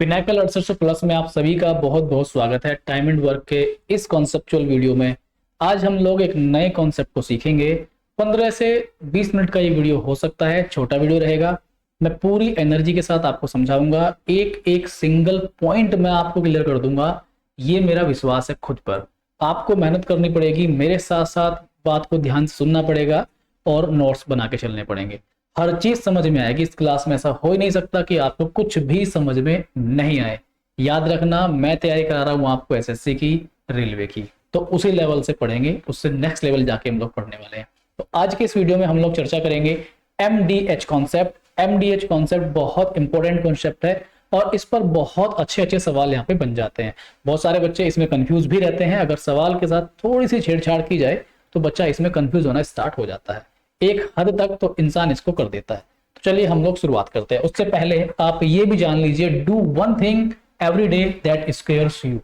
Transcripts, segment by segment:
Pinnacle 6800 plus में आप सभी का बहुत बहुत स्वागत है। टाइम एंड वर्क के इस कॉन्सेप्चुअल वीडियो में आज हम लोग एक नए कॉन्सेप्ट को सीखेंगे। 15 से 20 मिनट का ये वीडियो हो सकता है, छोटा वीडियो रहेगा। मैं पूरी एनर्जी के साथ आपको समझाऊंगा, एक एक सिंगल पॉइंट मैं आपको क्लियर कर दूंगा। ये मेरा विश्वास है खुद पर। आपको मेहनत करनी पड़ेगी, मेरे साथ साथ बात को ध्यान से सुनना पड़ेगा और नोट्स बना के चलने पड़ेंगे। हर चीज समझ में आएगी इस क्लास में। ऐसा हो ही नहीं सकता कि आपको कुछ भी समझ में नहीं आए। याद रखना, मैं तैयारी करा रहा हूं आपको एसएससी की, रेलवे की, तो उसी लेवल से पढ़ेंगे, उससे नेक्स्ट लेवल जाके हम लोग पढ़ने वाले हैं। तो आज के इस वीडियो में हम लोग चर्चा करेंगे एमडीएच कॉन्सेप्ट। एमडीएच कॉन्सेप्ट बहुत इंपॉर्टेंट कॉन्सेप्ट है और इस पर बहुत अच्छे अच्छे सवाल यहाँ पे बन जाते हैं। बहुत सारे बच्चे इसमें कंफ्यूज भी रहते हैं। अगर सवाल के साथ थोड़ी सी छेड़छाड़ की जाए तो बच्चा इसमें कंफ्यूज होना स्टार्ट हो जाता है। एक हद तक तो इंसान इसको कर देता है। तो चलिए हम लोग शुरुआत करते हैं। उससे पहले आप ये भी जान लीजिए, do one thing every day that scares you.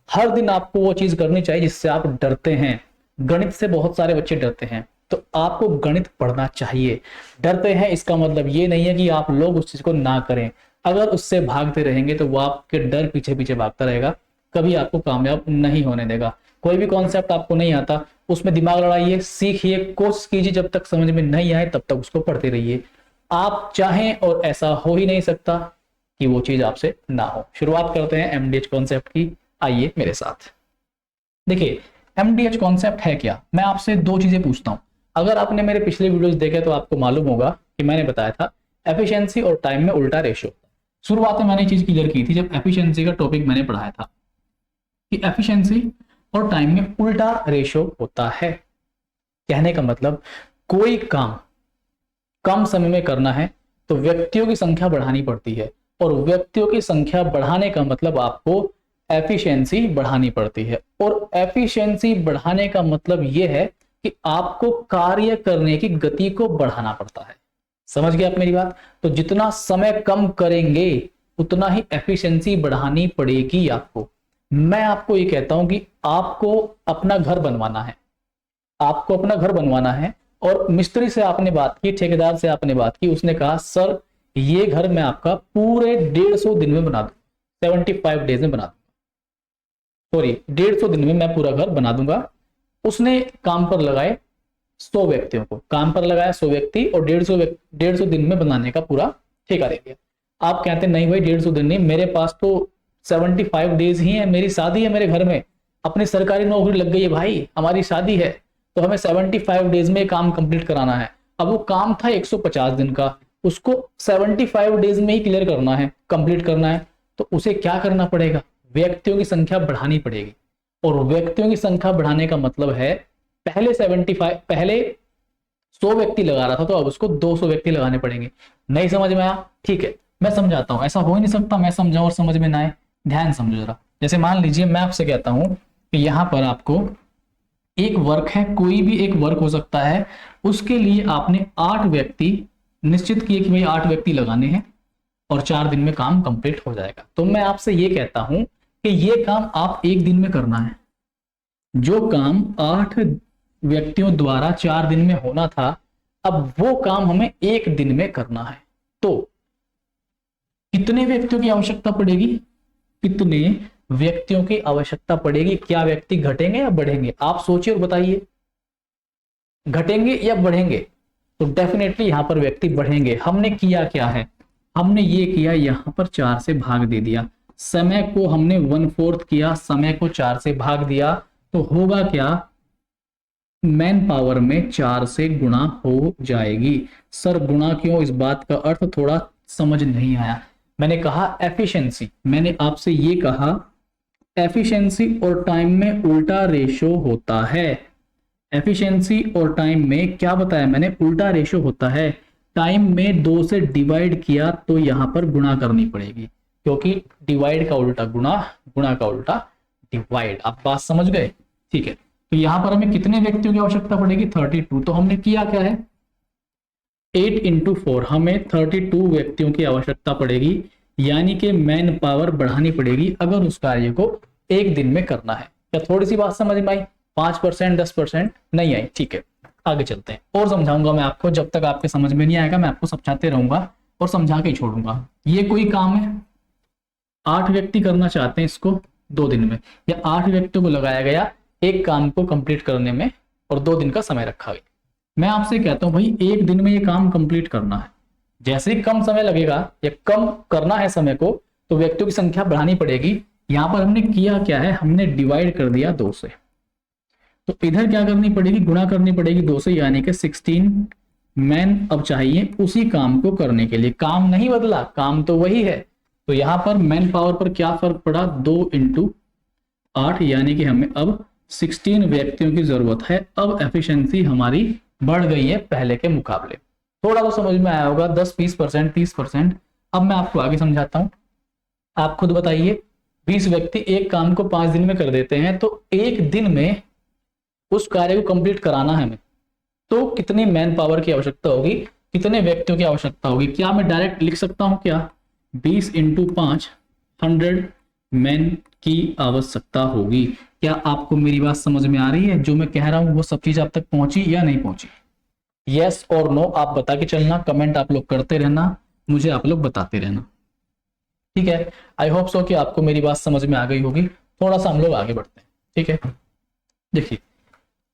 हर दिन आपको वो चीज करनी चाहिए जिससे आप डरते हैं। गणित से बहुत सारे बच्चे डरते हैं, तो आपको गणित पढ़ना चाहिए। डरते हैं इसका मतलब ये नहीं है कि आप लोग उस चीज को ना करें। अगर उससे भागते रहेंगे तो वो आपके डर पीछे पीछे भागता रहेगा, कभी आपको कामयाब नहीं होने देगा। कोई भी कॉन्सेप्ट आपको नहीं आता, उसमें दिमाग लड़ाइए, सीखिए, कोशिश कीजिए, जब तक समझ में नहीं आए तब तक उसको पढ़ते रहिए। आप चाहें और ऐसा हो ही नहीं सकता कि वो चीज आपसे ना हो। शुरुआत करते हैं एमडीएच कॉन्सेप्ट की। आइए मेरे साथ। देखिए, एमडीएच कॉन्सेप्ट है क्या। मैं आपसे दो चीजें पूछता हूं। अगर आपने मेरे पिछले वीडियोस देखे तो आपको मालूम होगा कि मैंने बताया था एफिशिएंसी और टाइम में उल्टा रेशियो। शुरुआत में मैंने चीज क्लियर की थी जब एफिशिएंसी का टॉपिक मैंने पढ़ाया था कि एफिशिएंसी और टाइम में उल्टा रेशियो होता है। कहने का मतलब, कोई काम कम समय में करना है तो व्यक्तियों की संख्या बढ़ानी पड़ती है, और व्यक्तियों की संख्या बढ़ाने का मतलब आपको एफिशिएंसी बढ़ानी पड़ती है। और एफिशिएंसी बढ़ाने का मतलब यह है कि आपको कार्य करने की गति को बढ़ाना पड़ता है। समझ गए आप मेरी बात। तो जितना समय कम करेंगे उतना ही एफिशिएंसी बढ़ानी पड़ेगी आपको। मैं आपको ये कहता हूं कि आपको अपना घर बनवाना है, आपको अपना घर बनवाना है, और मिस्त्री से आपने बात की, ठेकेदार से आपने बात की, उसने कहा सर ये घर मैं आपका पूरे 150 दिन में बना दूंगा, 75 डेज में बना दूंगा, सॉरी 150 दिन में मैं पूरा घर बना दूंगा। उसने काम पर लगाए 100 व्यक्तियों को, काम पर लगाया 100 व्यक्ति, और 150 दिन में बनाने का पूरा ठेका दे दिया। आप कहते नहीं भाई 150 दिन नहीं, मेरे पास तो 75 डेज ही है, मेरी शादी है मेरे घर में, अपनी सरकारी नौकरी लग गई है भाई, हमारी शादी है, तो हमें 75 डेज में काम कंप्लीट कराना है। अब वो काम था 150 दिन का, उसको 75 डेज में ही क्लियर करना है, कंप्लीट करना है। तो उसे क्या करना पड़ेगा, व्यक्तियों की संख्या बढ़ानी पड़ेगी। और व्यक्तियों की संख्या बढ़ाने का मतलब है, पहले 100 व्यक्ति लगा रहा था तो अब उसको 200 व्यक्ति लगाने पड़ेंगे। नहीं समझ में आया? ठीक है, मैं समझाता हूं। ऐसा हो ही नहीं सकता मैं समझाऊं और समझ में ना आए। ध्यान समझो जरा। जैसे मान लीजिए मैं आपसे कहता हूं कि यहां पर आपको एक वर्क है, कोई भी एक वर्क हो सकता है, उसके लिए आपने 8 व्यक्ति निश्चित किए कि भाई 8 व्यक्ति लगाने हैं और 4 दिन में काम कंप्लीट हो जाएगा। तो मैं आपसे ये कहता हूं कि ये काम आप एक दिन में करना है। जो काम 8 व्यक्तियों द्वारा 4 दिन में होना था, अब वो काम हमें एक दिन में करना है। तो कितने व्यक्तियों की आवश्यकता पड़ेगी, कितने व्यक्तियों की आवश्यकता पड़ेगी? क्या व्यक्ति घटेंगे या बढ़ेंगे? आप सोचिए और बताइए, घटेंगे या बढ़ेंगे? तो डेफिनेटली यहां पर व्यक्ति बढ़ेंगे। हमने किया क्या है, हमने ये किया, यहां पर 4 से भाग दे दिया, समय को हमने 1/4 किया, समय को 4 से भाग दिया, तो होगा क्या, मैन पावर में 4 से गुणा हो जाएगी। सर गुणा क्यों, इस बात का अर्थ थोड़ा समझ नहीं आया। मैंने कहा एफिशिएंसी, मैंने आपसे ये कहा एफिशिएंसी और टाइम में उल्टा रेशो होता है। एफिशिएंसी और टाइम में क्या बताया मैंने, उल्टा रेशो होता है। टाइम में 2 से डिवाइड किया तो यहां पर गुणा करनी पड़ेगी, क्योंकि डिवाइड का उल्टा गुणा, गुणा का उल्टा डिवाइड। आप बात समझ गए? ठीक है। तो यहां पर हमें कितने व्यक्तियों की आवश्यकता पड़ेगी, 32। तो हमने किया क्या है, 8 इंटू 4, हमें 32 व्यक्तियों की आवश्यकता पड़ेगी। यानी कि मैन पावर बढ़ानी पड़ेगी अगर उस कार्य को एक दिन में करना है। क्या थोड़ी सी बात समझ में आई? 5%, 10% नहीं आई? ठीक है, आगे चलते हैं और समझाऊंगा मैं आपको। जब तक आपके समझ में नहीं आएगा मैं आपको समझाते रहूंगा और समझा के ही छोड़ूंगा। ये कोई काम है, 8 व्यक्ति करना चाहते हैं इसको 2 दिन में, या 8 व्यक्तियों को लगाया गया एक काम को कंप्लीट करने में और 2 दिन का समय रखा गया। मैं आपसे कहता हूं भाई एक दिन में ये काम कंप्लीट करना है, जैसे ही कम समय लगेगा या कम करना है समय को तो व्यक्तियों की संख्या बढ़ानी पड़ेगी। यहां पर हमने किया क्या है, हमने डिवाइड कर दिया 2 से, तो इधर क्या करनी पड़ेगी, गुणा करनी पड़ेगी 2 से, यानी कि 16 मैन अब चाहिए उसी काम को करने के लिए। काम नहीं बदला, काम तो वही है। तो यहां पर मैन पावर पर क्या फर्क पड़ा, 2 × 8, यानी कि हमें अब 16 व्यक्तियों की जरूरत है। अब एफिशिएंसी हमारी बढ़ गई है पहले के मुकाबले। थोड़ा तो समझ में आया होगा, 10-20%, 30%। अब मैं आपको आगे समझाता हूं, आप खुद बताइए। 20 व्यक्ति एक काम को 5 दिन में कर देते हैं, तो एक दिन में उस कार्य को कंप्लीट कराना है हमें, तो कितनी मैन पावर की आवश्यकता होगी, कितने व्यक्तियों की आवश्यकता होगी। क्या मैं डायरेक्ट लिख सकता हूं क्या, 20 × 5 100 मैन की आवश्यकता होगी। क्या आपको मेरी बात समझ में आ रही है, जो मैं कह रहा हूं वो सब चीज आप तक पहुंची या नहीं पहुंची? यस और नो आप बता के चलना, कमेंट आप लोग करते रहना, मुझे आप लोग बताते रहना, ठीक है। आई होप सो कि आपको मेरी बात समझ में आ गई होगी। थोड़ा सा हम लोग आगे बढ़ते हैं, ठीक है। देखिए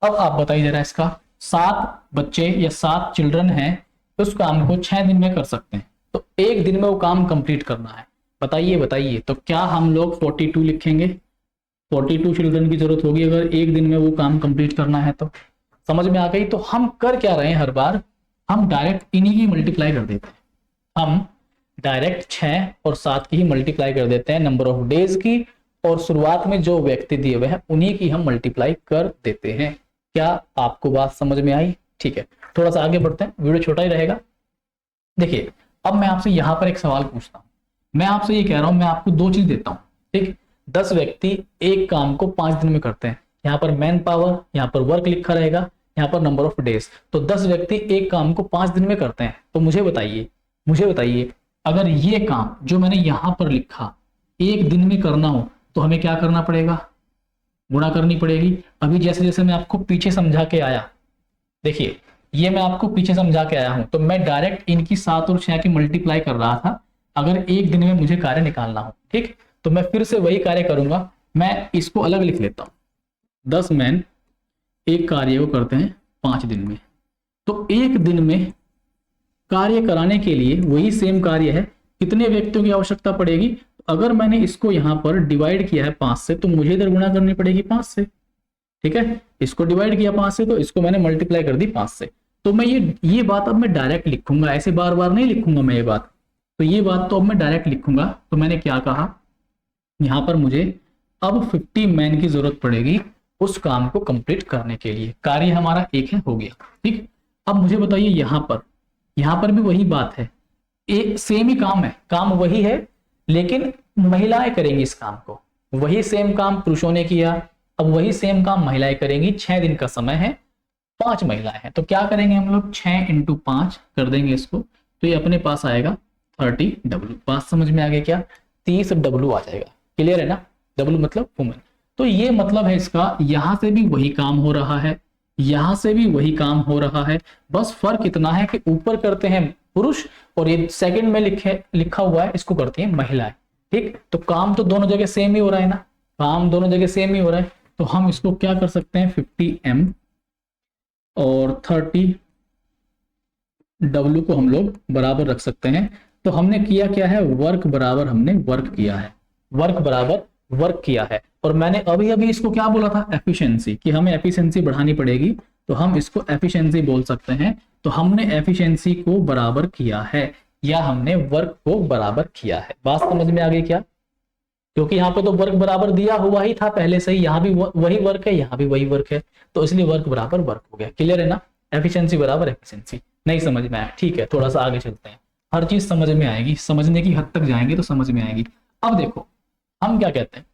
अब आप बताइए जरा, इसका 7 बच्चे या 7 चिल्ड्रन हैं, उस काम को 6 दिन में कर सकते हैं, तो एक दिन में वो काम कंप्लीट करना है। बताइए बताइए, तो क्या हम लोग 42 लिखेंगे? 42 चिल्ड्रन की जरूरत होगी अगर एक दिन में वो काम कंप्लीट करना है तो। समझ में आ गई? तो हम कर क्या रहे हैं, हर बार हम डायरेक्ट इन्हीं की मल्टीप्लाई कर देते हैं। हम डायरेक्ट 6 और 7 की ही मल्टीप्लाई कर देते हैं, नंबर ऑफ डेज की, और शुरुआत में जो व्यक्ति दिए हुए हैं उन्हीं की हम मल्टीप्लाई कर देते हैं। क्या आपको बात समझ में आई? ठीक है, थोड़ा सा आगे बढ़ते हैं, वीडियो छोटा ही रहेगा। देखिए अब मैं आपसे यहां पर एक सवाल पूछता हूं, मैं आपसे ये कह रहा हूं, मैं आपको 2 चीज देता हूं, ठीक। 10 व्यक्ति एक काम को 5 दिन में करते हैं, यहाँ पर मैन पावर, यहाँ पर वर्क लिखा रहेगा, यहाँ पर नंबर ऑफ डेज। तो 10 व्यक्ति एक काम को 5 दिन में करते हैं, तो मुझे बताइए अगर ये काम जो मैंने यहां पर लिखा एक दिन में करना हो तो हमें क्या करना पड़ेगा, गुणा करनी पड़ेगी। अभी जैसे जैसे मैं आपको पीछे समझा के आया, देखिए ये मैं आपको पीछे समझा के आया हूं, तो मैं डायरेक्ट इनकी 7 और 6 की मल्टीप्लाई कर रहा था अगर एक दिन में मुझे कार्य निकालना हो, ठीक। तो मैं फिर से वही कार्य करूंगा, मैं इसको अलग लिख लेता हूं। 10 मैन एक कार्य को करते हैं 5 दिन में, तो एक दिन में कार्य कराने के लिए वही सेम कार्य है, कितने व्यक्तियों की आवश्यकता पड़ेगी। अगर मैंने इसको यहां पर डिवाइड किया है 5 से, तो मुझे इधर गुणा करनी पड़ेगी 5 से, ठीक है। इसको डिवाइड किया 5 से, तो इसको मैंने मल्टीप्लाई कर दी 5 से। तो मैं ये बात अब मैं डायरेक्ट लिखूंगा, ऐसे बार बार नहीं लिखूंगा मैं ये बात, तो ये बात तो अब मैं डायरेक्ट लिखूंगा। तो मैंने क्या कहा, यहां पर मुझे अब 50 मैन की जरूरत पड़ेगी उस काम को कंप्लीट करने के लिए। कार्य हमारा एक है, हो गया, ठीक। अब मुझे बताइए यहां पर भी वही बात है, एक सेम ही काम है, काम वही है, लेकिन महिलाएं करेंगी इस काम को। वही सेम काम पुरुषों ने किया, अब वही सेम काम महिलाएं करेंगी। 6 दिन का समय है, 5 महिलाएं हैं, तो क्या करेंगे हम लोग, 6 × 5 कर देंगे इसको, तो ये अपने पास आएगा 30W। बात समझ में आ गई क्या, 30W आ जाएगा। क्लियर है ना, W मतलब वुमेन। तो ये मतलब है इसका, यहां से भी वही काम हो रहा है, यहां से भी वही काम हो रहा है, बस फर्क इतना है कि ऊपर करते हैं पुरुष और ये सेकंड में लिखा हुआ है इसको करती है महिलाएं, ठीक। तो काम तो दोनों जगह सेम ही हो रहा है ना, काम दोनों जगह सेम ही हो रहा है। तो हम इसको क्या कर सकते हैं, 50M और 30W को हम लोग बराबर रख सकते हैं। तो हमने किया क्या है, वर्क बराबर हमने वर्क किया है, वर्क बराबर वर्क किया है। और मैंने अभी अभी इसको क्या बोला था, एफिशिएंसी, कि हमें एफिशिएंसी बढ़ानी पड़ेगी, तो हम इसको एफिशिएंसी बोल सकते हैं। तो हमने एफिशिएंसी को बराबर किया है या हमने वर्क को बराबर किया है। बात समझ में आ गई क्या, क्योंकि यहाँ पे तो वर्क बराबर दिया हुआ ही था पहले से ही, यहाँ भी वही वर्क है, यहाँ भी वही वर्क है, तो इसलिए वर्क बराबर वर्क हो गया। क्लियर है ना, एफिशिएंसी बराबर एफिशिएंसी। नहीं समझ में आया, ठीक है, थोड़ा सा आगे चलते हैं, हर चीज समझ में आएगी, समझने की हद तक जाएंगे तो समझ में आएगी। अब देखो हम क्या कहते हैं,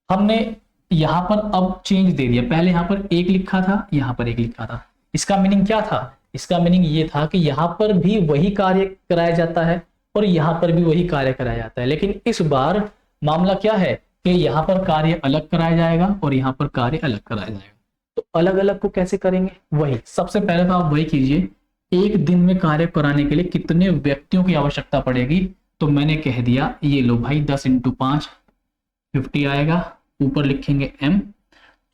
हमने यहाँ पर अब चेंज दे दिया, पहले यहाँ पर 1 लिखा था, यहाँ पर 1 लिखा था। इसका मीनिंग क्या था, इसका मीनिंग ये था कि यहाँ पर भी वही कार्य कराया जाता है और यहाँ पर भी वही कार्य कराया जाता है, लेकिन इस बार मामला क्या है कि यहाँ पर कार्य अलग कराया जाएगा और यहाँ पर कार्य अलग कराया जाएगा। तो अलग अलग को कैसे करेंगे, वही सबसे पहले तो आप वही कीजिए, एक दिन में कार्य कराने के लिए कितने व्यक्तियों की आवश्यकता पड़ेगी, तो मैंने कह दिया ये लो भाई 10 × 5 50 आएगा, ऊपर लिखेंगे m।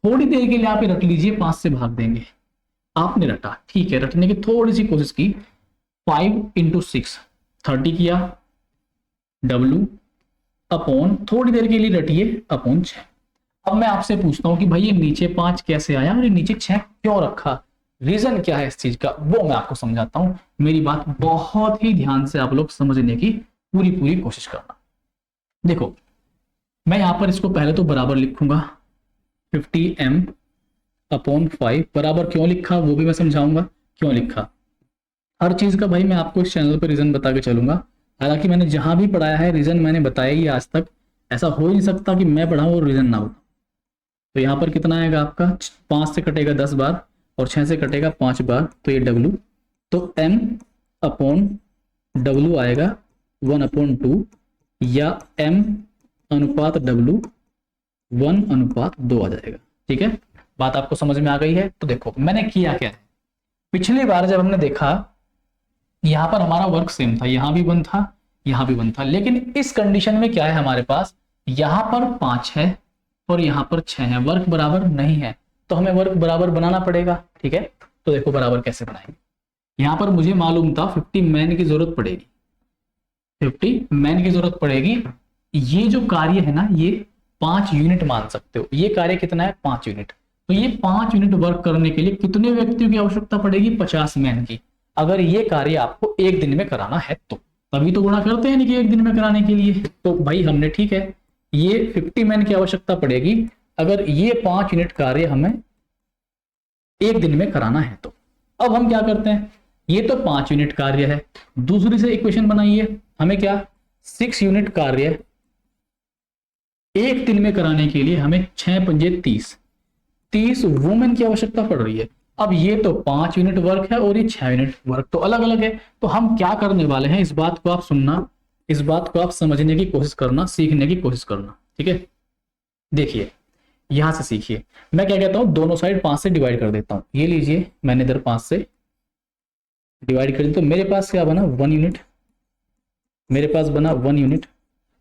थोड़ी देर के लिए आप ये रट लीजिए, 5 से भाग देंगे। आपने रटा, ठीक है, रटने की थोड़ी सी कोशिश की। 5 × 6 30 किया, w अपॉन, थोड़ी देर के लिए रटिए, अपॉन 6। अब मैं आपसे पूछता हूं कि भाई ये नीचे 5 कैसे आया और ये नीचे 6 क्यों रखा, रीजन क्या है इस चीज का, वो मैं आपको समझाता हूं। मेरी बात बहुत ही ध्यान से आप लोग समझने की पूरी कोशिश करना। देखो मैं यहां पर इसको पहले तो बराबर लिखूंगा, 50m अपॉन 5 बराबर क्यों लिखा वो भी मैं समझाऊंगा क्यों लिखा। हर चीज का भाई मैं आपको इस चैनल पर रीजन बता के चलूंगा। हालांकि मैंने जहां भी पढ़ाया है रीजन मैंने बताया ही आज तक, ऐसा हो ही नहीं सकता कि मैं पढ़ाऊं और रीजन ना हो। तो यहाँ पर कितना आएगा आपका, 5 से कटेगा 10 बार और 6 से कटेगा 5 बार, तो ये w, तो m अपॉन w आएगा 1/2 या m अनुपात w 1/2 आ जाएगा। ठीक है, बात आपको समझ में आ गई है। तो देखो मैंने किया क्या है, पिछली बार जब हमने देखा यहाँ पर हमारा वर्क सेम था, यहाँ भी 1 था यहाँ भी 1 था, लेकिन इस कंडीशन में क्या है हमारे पास, यहाँ पर 5 है और यहाँ पर 6 है, वर्क बराबर नहीं है, तो हमें वर्क बराबर बनाना पड़ेगा। ठीक है, तो देखो बराबर कैसे बनाएंगे। यहाँ पर मुझे मालूम था 50 मैन की जरूरत पड़ेगी, 50 मैन की जरूरत पड़ेगी। ये जो कार्य है ना ये 5 यूनिट मान सकते हो, ये कार्य कितना है 5 यूनिट। तो ये 5 यूनिट वर्क करने के लिए कितने व्यक्तियों की आवश्यकता पड़ेगी, 50 मैन की। अगर ये कार्य आपको एक दिन में कराना है तो तभी तो गुणा करते हैं, नहीं कि एक दिन में कराने के लिए। तो भाई हमने, ठीक है, ये 50 मैन की आवश्यकता पड़ेगी अगर ये 5 यूनिट कार्य हमें एक दिन में कराना है तो। अब हम क्या करते हैं, ये तो 5 यूनिट कार्य है, दूसरी से इक्वेशन बनाइए, हमें क्या 6 यूनिट कार्य एक दिन में कराने के लिए हमें 6 पंजे 30 वुमेन की आवश्यकता पड़ रही है। अब ये तो 5 यूनिट वर्क है और ये 6 यूनिट वर्क तो अलग अलग है। तो हम क्या करने वाले हैं, इस बात को आप सुनना, इस बात को आप समझने की कोशिश करना, सीखने की कोशिश करना। ठीक है, देखिए यहां से सीखिए, मैं क्या कहता हूं, दोनों साइड 5 से डिवाइड कर देता हूं। ये लीजिए मैंने इधर 5 से डिवाइड कर दिया, तो मेरे पास क्या बना 1 यूनिट, मेरे पास बना 1 यूनिट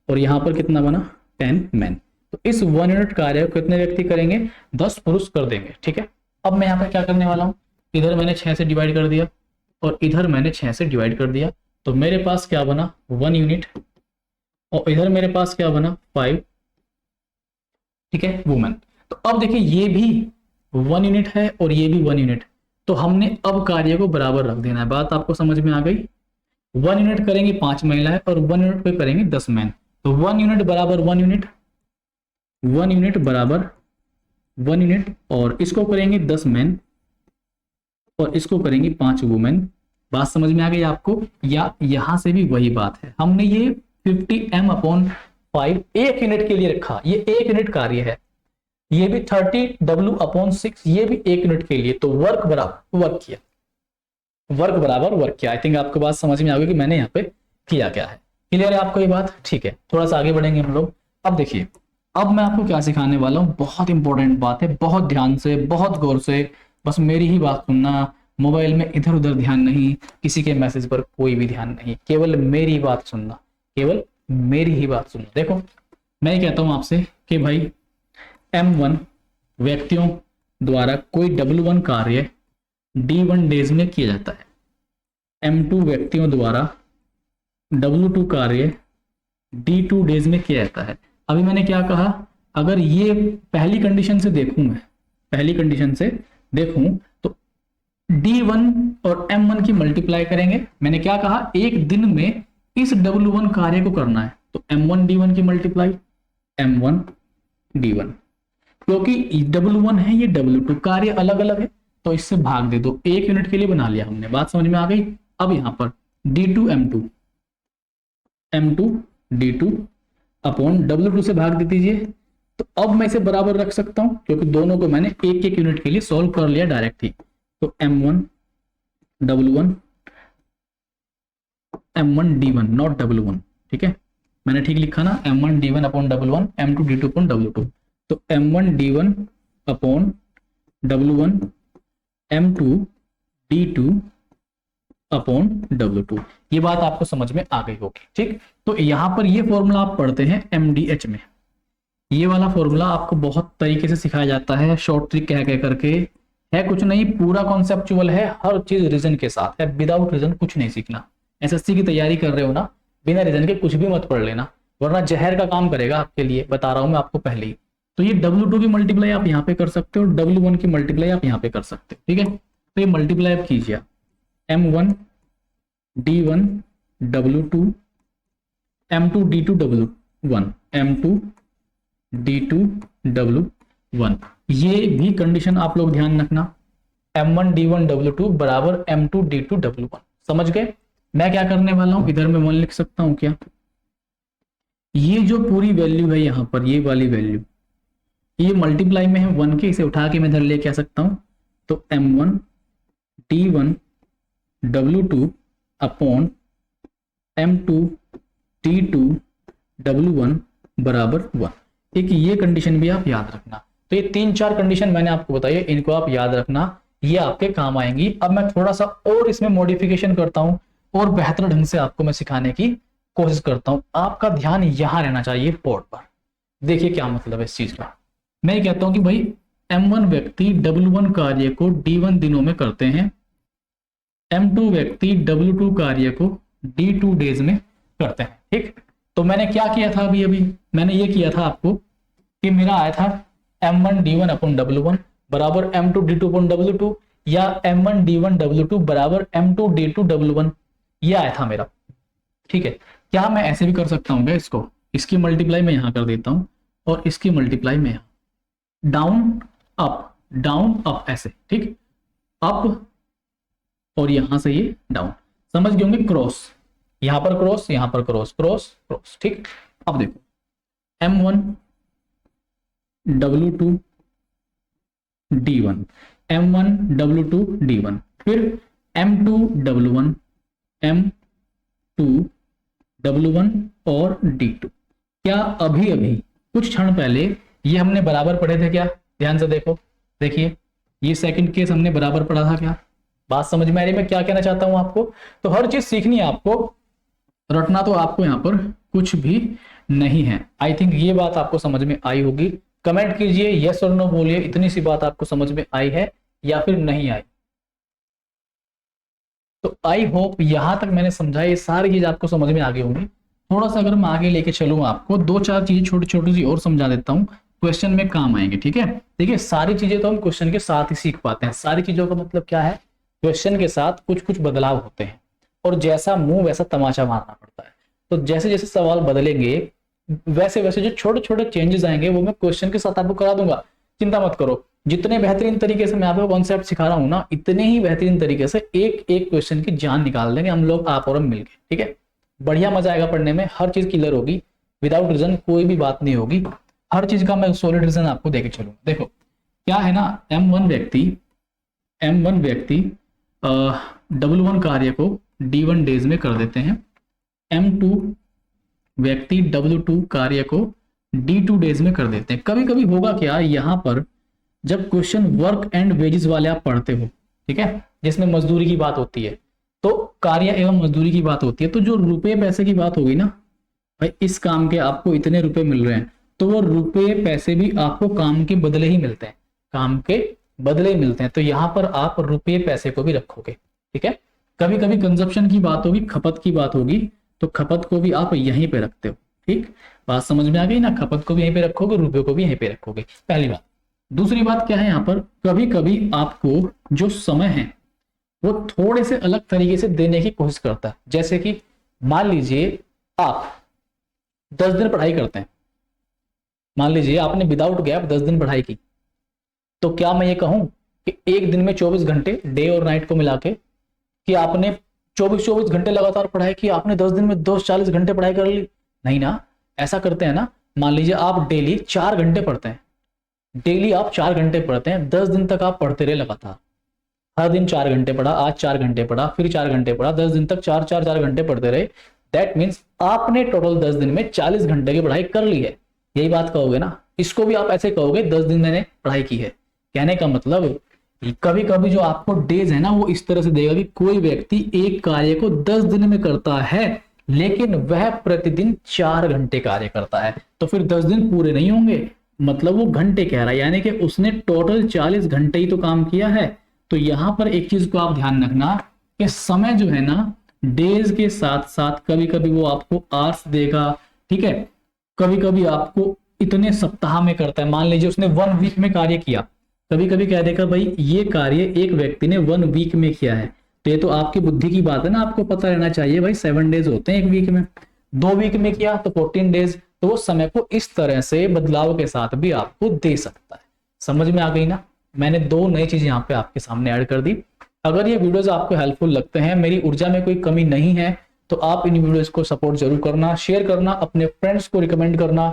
और यहां पर कितना बना 10 मैन। तो इस 1 यूनिट कार्य को कितने व्यक्ति करेंगे, 10 पुरुष कर देंगे। ठीक है, अब मैं यहाँ पर क्या करने वाला हूँ, इधर मैंने 6 से डिवाइड कर दिया और इधर मैंने 6 से डिवाइड कर दिया, तो मेरे पास क्या बना 1 यूनिट और इधर मेरे पास क्या बना 5, ठीक है, वुमेन। तो अब देखिए ये भी 1 यूनिट है और ये भी 1 यूनिट, तो हमने अब कार्य को बराबर रख देना है। बात आपको समझ में आ गई। 1 यूनिट करेंगे 5 महिलाएं और 1 यूनिट पे करेंगे 10 मैन, तो 1 यूनिट बराबर 1 यूनिट, 1 यूनिट बराबर 1 यूनिट और इसको करेंगे 10 मैन और इसको करेंगे 5 वुमेन। बात समझ में आ गई आपको, या यहां से भी वही बात है, हमने ये 50m/5 एक यूनिट के लिए रखा, ये 1 यूनिट कार्य है, ये भी 30w/6 ये भी 1 यूनिट के लिए, तो वर्क बराबर वर्क किया, वर्क बराबर वर्क किया। आई थिंक आपको बात समझ में आ गई कि मैंने यहाँ पे किया क्या है। क्लियर है आपको ये बात? ठीक है, थोड़ा सा आगे बढ़ेंगे हम लोग। अब देखिए, अब मैं आपको क्या सिखाने वाला हूँ, बहुत इंपॉर्टेंट बात है, बहुत ध्यान से, बहुत गौर से, बस मेरी ही बात सुनना, मोबाइल में इधर उधर ध्यान नहीं, किसी के मैसेज पर कोई भी ध्यान नहीं, केवल मेरी बात सुनना, केवल मेरी ही बात सुनना। देखो मैं कहता हूं आपसे कि भाई M1 व्यक्तियों द्वारा कोई W1 कार्य D1 डेज में किया जाता है, M2 व्यक्तियों द्वारा W2 कार्य D2 डेज में किया जाता है। अभी मैंने क्या कहा, अगर ये पहली कंडीशन से देखूं, मैं पहली कंडीशन से देखूं तो D1 और M1 की मल्टीप्लाई करेंगे। मैंने क्या कहा, एक दिन में इस W1 कार्य को करना है, तो M1 D1 की मल्टीप्लाई M1 D1, क्योंकि W1 है ये W2 कार्य अलग अलग है, तो इससे भाग दे दो, 1 यूनिट के लिए बना लिया हमने। बात समझ में आ गई। अब यहां पर D2 M2 M2 D2 upon W2 से भाग दे दीजिए, तो अब मैं इसे बराबर रख सकता हूं क्योंकि दोनों को मैंने 1 यूनिट के लिए सॉल्व कर लिया डायरेक्ट ही। तो M1 W1 M1 D1 not W1, ठीक है, मैंने ठीक लिखा ना, M1 D1 upon W1 M2 D2 upon W2, तो M1 D1 upon W1 M2 D2 upon W2। ये बात आपको समझ में आ गई होगी। ठीक, तो तो यहाँ पर ये फॉर्मूला आप पढ़ते हैं MDH में। ये वाला फॉर्मूला आपको बहुत तरीके से सिखाया जाता है, शॉर्ट ट्रिक कह कह करके, है कुछ नहीं, पूरा कॉन्सेप्चुअल है, हर चीज रीजन के साथ है, विदाउट रीजन कुछ नहीं सीखना। SSC की तैयारी कर रहे हो ना, बिना रीजन के कुछ भी मत पढ़ लेना, वरना जहर का काम करेगा आपके लिए, बता रहा हूं मैं आपको पहले ही। तो ये W2 की मल्टीप्लाई आप यहाँ पे कर सकते हो, W1 की मल्टीप्लाई आप यहाँ पे कर सकते हो, ठीक है। तो ये मल्टीप्लाई आप कीजिए, M1 D1 W2 M2 D2 W1 M2 D2 W1। ये भी कंडीशन आप लोग ध्यान रखना, M1 D1 W2 बराबर M2 D2 W1। समझ गए? मैं क्या करने वाला हूं, इधर मैं 1 लिख सकता हूं क्या? ये जो पूरी वैल्यू है यहाँ पर, ये वाली वैल्यू, ये मल्टीप्लाई में है 1 के, इसे उठा के मैं इधर लेके आ सकता हूं। तो M1 D1 W2 upon M2 D2 W1 बराबर 1। एक ये कंडीशन भी आप याद रखना। तो ये 3-4 कंडीशन मैंने आपको बताई है, इनको आप याद रखना, ये आपके काम आएंगी। अब मैं थोड़ा सा और इसमें मॉडिफिकेशन करता हूं और बेहतर ढंग से आपको मैं सिखाने की कोशिश करता हूं। आपका ध्यान यहां रहना चाहिए बोर्ड पर। देखिए क्या मतलब है इस चीज का। मैं ये कहता हूं कि भाई M1 व्यक्ति W1 कार्य को D1 दिनों में करते हैं, M2 व्यक्ति W2 कार्य को D2 डेज में करते हैं, ठीक। तो मैंने क्या किया था अभी मैंने ये किया था आपको कि मेरा आया था M1 D1 अपॉन W1 बराबर M2 D2 अपॉन W2, या M1 D1 W2 बराबर M2 D2 W1, ये आया था मेरा, ठीक है। क्या मैं ऐसे भी कर सकता हूँ क्या इसको? इसकी मल्टीप्लाई मैं यहाँ कर देता हूँ और इसकी मल्टीप्लाई में डाउन अप ऐसे, ठीक, अप और यहां से ये डाउन, समझ गए होंगे? क्रॉस, यहां पर क्रॉस, यहां पर क्रॉस, क्रॉस क्रॉस, ठीक। अब देखो M1 W2 D1 M1 W2 D1, फिर M2 W1 M2 W1 और D2। क्या अभी कुछ क्षण पहले ये हमने बराबर पढ़े थे क्या? ध्यान से देखो, देखिए ये सेकंड केस हमने बराबर पढ़ा था क्या? बात समझ में आ रही है मैं क्या कहना चाहता हूं आपको? तो हर चीज सीखनी है आपको, रटना तो आपको यहाँ पर कुछ भी नहीं है। आई थिंक ये बात आपको समझ में आई होगी। कमेंट कीजिए, यस और नो बोलिए, इतनी सी बात आपको समझ में आई है या फिर नहीं आई। तो आई होप यहां तक मैंने समझा, ये सारी चीज आपको समझ में आ गई होंगी। थोड़ा सा अगर मैं आगे लेके चलूँ आपको, 2-4 चीजें छोटी छोटी सी और समझा देता हूँ, क्वेश्चन में काम आएंगे, ठीक है। देखिए सारी चीजें तो हम क्वेश्चन के साथ ही सीख पाते हैं। सारी चीजों का मतलब क्या है? क्वेश्चन के साथ कुछ कुछ बदलाव होते हैं, और जैसा मुंह वैसा तमाचा मारना पड़ता है। तो जैसे जैसे सवाल बदलेंगे वैसे वैसे जो छोटे छोटे चेंजेस आएंगे वो मैं क्वेश्चन के साथ आपको करा दूंगा, चिंता मत करो। जितने बेहतरीन तरीके से मैं आपको कॉन्सेप्ट सिखा रहा हूँ ना, इतने ही बेहतरीन तरीके से एक एक क्वेश्चन की जान निकाल देंगे हम लोग, आप और हम मिलके, ठीक है। बढ़िया मजा आएगा पढ़ने में, हर चीज क्लियर होगी, विदाउट रीजन कोई भी बात नहीं होगी, हर चीज का मैं सॉलिड रीजन आपको देके चलूंगा। देखो क्या है ना, M1 व्यक्ति W1 कार्य को D1 डेज में कर देते हैं, M2 व्यक्ति W2 कार्य को D2 डेज में कर देते हैं। कभी कभी होगा क्या, यहाँ पर जब क्वेश्चन वर्क एंड वेजेस वाले आप पढ़ते हो, ठीक है, जिसमें मजदूरी की बात होती है, तो कार्य एवं मजदूरी की बात होती है, तो जो रुपए पैसे की बात होगी ना, भाई इस काम के आपको इतने रुपए मिल रहे हैं, तो वो रुपए पैसे भी आपको काम के बदले ही मिलते हैं, काम के बदले मिलते हैं। तो यहाँ पर आप रुपये पैसे को भी रखोगे, ठीक है। कभी कभी कंजप्शन की बात होगी, खपत की बात होगी, तो खपत को भी आप यहीं पे रखते हो, ठीक। बात समझ में आ गई ना? खपत को भी यहीं पे रखोगे, रुपये को भी यहीं पे रखोगे, पहली बात। दूसरी बात क्या है, यहाँ पर कभी कभी आपको जो समय है वो थोड़े से अलग तरीके से देने की कोशिश करता है। जैसे कि मान लीजिए आप 10 दिन पढ़ाई करते हैं, मान लीजिए आपने विदाउट गैप 10 दिन पढ़ाई की, तो क्या मैं ये कहूं कि एक दिन में 24 घंटे डे और नाइट को मिला के कि आपने 24 घंटे लगातार पढ़ाई की, आपने 10 दिन में 240 घंटे पढ़ाई कर ली? नहीं ना, ऐसा करते हैं ना, मान लीजिए आप डेली 4 घंटे पढ़ते हैं, डेली आप 4 घंटे पढ़ते हैं, 10 दिन तक आप पढ़ते रहे लगातार, हर दिन 4 घंटे पढ़ा, आज 4 घंटे पढ़ा, फिर 4 घंटे पढ़ा, 10 दिन तक 4 घंटे पढ़ते रहे। दैट मीन्स आपने टोटल 10 दिन में 40 घंटे की पढ़ाई कर ली है, यही बात कहोगे ना? इसको भी आप ऐसे कहोगे 10 दिन मैंने पढ़ाई की है। कहने का मतलब कभी कभी जो आपको डेज है ना, वो इस तरह से देगा कि कोई व्यक्ति एक कार्य को 10 दिन में करता है, लेकिन वह प्रतिदिन 4 घंटे कार्य करता है, तो फिर 10 दिन पूरे नहीं होंगे, मतलब वो घंटे कह रहा है, यानी कि उसने टोटल 40 घंटे ही तो काम किया है। तो यहां पर एक चीज को आप ध्यान रखना कि समय जो है ना डेज के साथ साथ कभी कभी वो आपको आवर्स देगा, ठीक है, कभी कभी आपको इतने सप्ताह में करता है। मान लीजिए उसने 1 वीक में कार्य किया, कभी कभी कह देगा भाई ये कार्य एक व्यक्ति ने 1 वीक में किया है, तो ये तो आपकी बुद्धि की बात है ना, आपको पता रहना चाहिए भाई 7 डेज होते हैं एक वीक में, 2 वीक में किया तो 14 डेज। तो वो समय को इस तरह से बदलाव के साथ भी आपको दे सकता है। समझ में आ गई ना? मैंने 2 नई चीज यहाँ पे आपके सामने ऐड कर दी। अगर ये वीडियोस आपको हेल्पफुल लगते हैं, मेरी ऊर्जा में कोई कमी नहीं है, तो आप इन वीडियोस को सपोर्ट जरूर करना, शेयर करना, अपने फ्रेंड्स को रिकमेंड करना।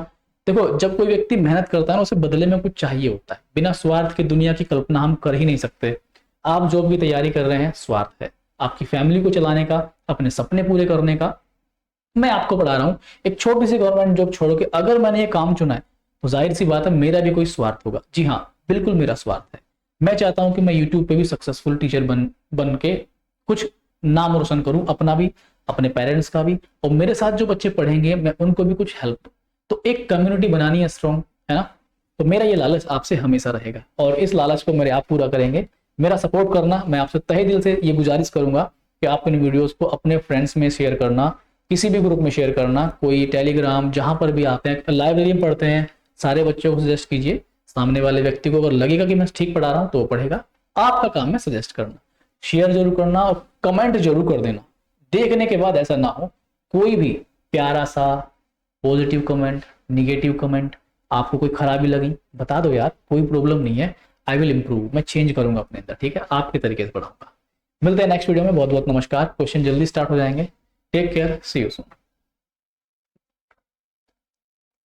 देखो, जब कोई व्यक्ति मेहनत करता है ना, उसे बदले में कुछ चाहिए होता है। बिना स्वार्थ के दुनिया की कल्पना हम कर ही नहीं सकते। आप जॉब की तैयारी कर रहे हैं, स्वार्थ है आपकी फैमिली को चलाने का, अपने सपने पूरे करने का। मैं आपको पढ़ा रहा हूं, एक छोटी सी गवर्नमेंट जॉब छोड़ के अगर मैंने ये काम चुना है, तो जाहिर सी बात है मेरा भी कोई स्वार्थ होगा। जी हाँ, बिल्कुल मेरा स्वार्थ है। मैं चाहता हूं कि मैं यूट्यूब पे भी सक्सेसफुल टीचर बन के कुछ नाम रोशन करूं, अपना भी, अपने पेरेंट्स का भी, और मेरे साथ जो बच्चे पढ़ेंगे मैं उनको भी कुछ हेल्प। तो एक कम्युनिटी बनानी है स्ट्रॉन्ग, है ना? तो मेरा ये लालच आपसे हमेशा रहेगा, और इस लालच को मेरे आप पूरा करेंगे। मेरा सपोर्ट करना, मैं आपसे तहे दिल से ये गुजारिश करूंगा कि आप इन वीडियोस को अपने फ्रेंड्स में शेयर करना, किसी भी ग्रुप में शेयर करना, कोई टेलीग्राम, जहां पर भी आते हैं, लाइब्रेरी में पढ़ते हैं, सारे बच्चों को सजेस्ट कीजिए। सामने वाले व्यक्ति को अगर लगेगा कि मैं ठीक पढ़ा रहा हूं तो वो पढ़ेगा। आपका काम है सजेस्ट करना, शेयर जरूर करना और कमेंट जरूर कर देना। देखने के बाद ऐसा ना हो कोई भी प्यारा सा पॉजिटिव कमेंट, निगेटिव कमेंट, आपको कोई खराबी लगी बता दो यार, कोई प्रॉब्लम नहीं है। आई विल इंप्रूव, मैं चेंज करूंगा अपने अंदर, ठीक है, आपके तरीके से पढ़ाऊंगा। मिलते हैं नेक्स्ट वीडियो में। बहुत बहुत नमस्कार। क्वेश्चन जल्दी स्टार्ट हो जाएंगे। Take care, see you soon.